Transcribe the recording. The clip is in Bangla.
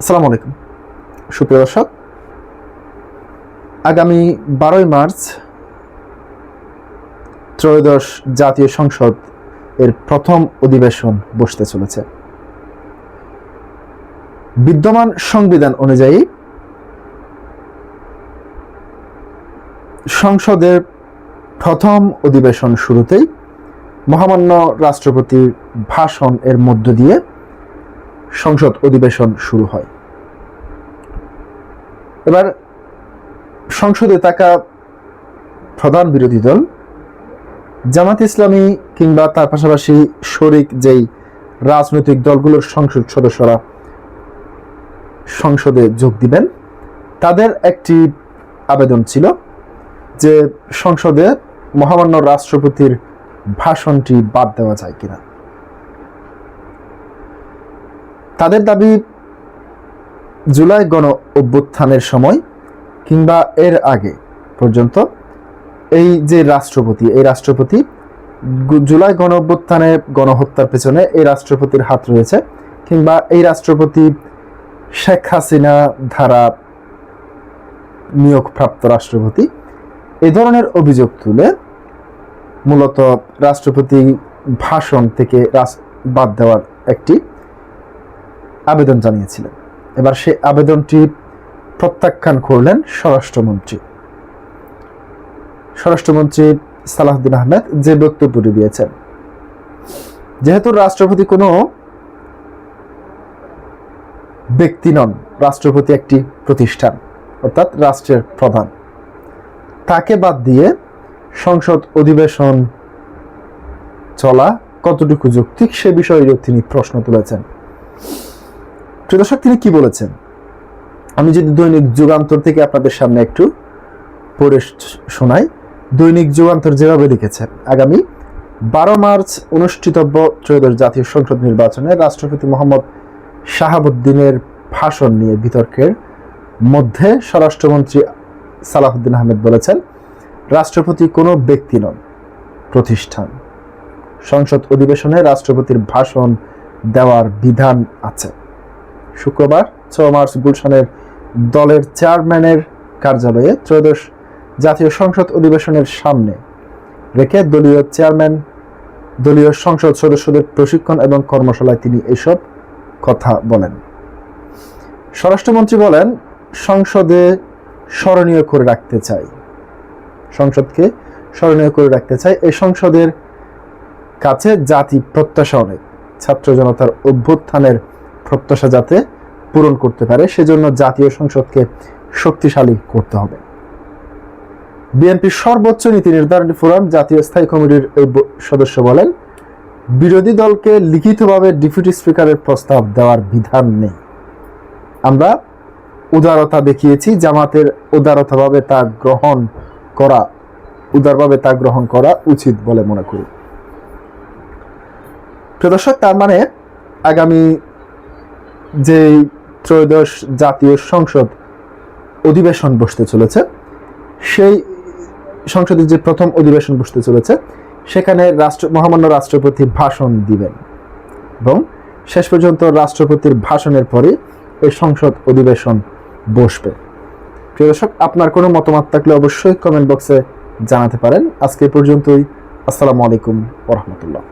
আসসালামু আলাইকুম সুপ্রিয় দর্শক, আগামী 12ই মার্চ ত্রয়োদশ জাতীয় সংসদ এর প্রথম অধিবেশন বসতে চলেছে। বিদ্যমান সংবিধান অনুযায়ী সংসদের প্রথম অধিবেশন শুরুতেই মহামান্য রাষ্ট্রপতির ভাষণ এর মধ্য দিয়ে সংসদ অধিবেশন শুরু হয়। এবার সংসদে থাকা প্রধান বিরোধী দল জামাত ইসলামী কিংবা তার পাশাপাশি শরিক যেই রাজনৈতিক দলগুলোর সংসদ সদস্যরা সংসদে যোগ দিবেন, তাদের একটি আবেদন ছিল যে সংসদে মহামান্য রাষ্ট্রপতির ভাষণটি বাদ দেওয়া যায় কিনা। তাদের দাবি, জুলাই গণ অভ্যুত্থানের সময় কিংবা এর আগে পর্যন্ত এই যে রাষ্ট্রপতি জুলাই গণ অভ্যুত্থানে গণহত্যার পেছনে এই রাষ্ট্রপতির হাত রয়েছে, কিংবা এই রাষ্ট্রপতি শেখ হাসিনা ধারা নিয়োগপ্রাপ্ত রাষ্ট্রপতি, এই ধরনের অভিযোগ তুলে মূলত রাষ্ট্রপতি ভাষণ থেকে বাদ দেওয়ার একটি আবেদন জানিয়েছিলেন। এবার সেই আবেদনটি প্রত্যাখ্যান করলেন স্বরাষ্ট্রমন্ত্রী সালাউদ্দিন আহমেদ, যে বক্তব্যটি দিয়েছেন, যেহেতু রাষ্ট্রপতি কোনো ব্যক্তি নন, রাষ্ট্রপতি একটি প্রতিষ্ঠান অর্থাৎ রাষ্ট্রের প্রধান, তাকে বাদ দিয়ে সংসদ অধিবেশন চলা কতটুকু যৌক্তিক সে বিষয়ে তিনি প্রশ্ন তুলেছেন। দর্শক, তিনি কি বলেছেন আমি যদি দৈনিক যুগান্তর থেকে আপনাদের সামনে একটু পড়ে শোনাই। দৈনিক যুগান্তর যেভাবে লিখেছেন, আগামী 12 মার্চ অনুষ্ঠিতব্য ত্রয়োদশ জাতীয় সংসদ নির্বাচনে রাষ্ট্রপতি মোহাম্মদ শাহাবুদ্দিনের ভাষণ নিয়ে বিতর্কের মধ্যে স্বরাষ্ট্রমন্ত্রী সালাউদ্দিন আহমেদ বলেছেন, রাষ্ট্রপতি কোনো ব্যক্তি নন, প্রতিষ্ঠান। সংসদ অধিবেশনে রাষ্ট্রপতির ভাষণ দেওয়ার বিধান আছে। শুক্রবার 6 মার্চ গুলশানের দলের চেয়ারম্যানের কার্যালয়ে ত্রয়োদশ জাতীয় সংসদ অধিবেশনের সামনে রেখে দলীয় সংসদ সদস্যদের প্রশিক্ষণ এবং কর্মশালায় তিনি এসব কথা বলেন। স্বরাষ্ট্রমন্ত্রী বলেন, সংসদকে স্মরণীয় করে রাখতে চাই। এই সংসদের কাছে জাতি প্রত্যাশা অনেক, ছাত্র জনতার অভ্যুত্থানের প্রত্যাশা যাতে পূরণ করতে পারে সেজন্য জাতীয় সংসদকে শক্তিশালী করতে হবে। বিএনপির সর্বোচ্চ নীতি নির্ধারণী ফোরাম জাতীয় স্থায়ী কমিটির এই সদস্য বলেন, বিরোধী দলকে লিখিতভাবে ডেপুটি স্পিকারের প্রস্তাব দেওয়ার বিধান নেই। আমরা উদারতা দেখিয়েছি, জামাতের উদারভাবে তা গ্রহণ করা উচিত বলে মনে করি। দর্শক, তার মানে আগামী যে ত্রয়োদশ জাতীয় সংসদ অধিবেশন বসতে চলেছে, সেই সংসদের যে প্রথম অধিবেশন বসতে চলেছে সেখানে মহামান্য রাষ্ট্রপতি ভাষণ দিবেন এবং শেষ পর্যন্ত রাষ্ট্রপতির ভাষণের পরে এই সংসদ অধিবেশন বসবে। প্রিয় দর্শক, আপনার কোনো মতামত থাকলে অবশ্যই কমেন্ট বক্সে জানাতে পারেন। আজকে পর্যন্তই। আসসালামু আলাইকুম ওয়া রাহমাতুল্লাহ।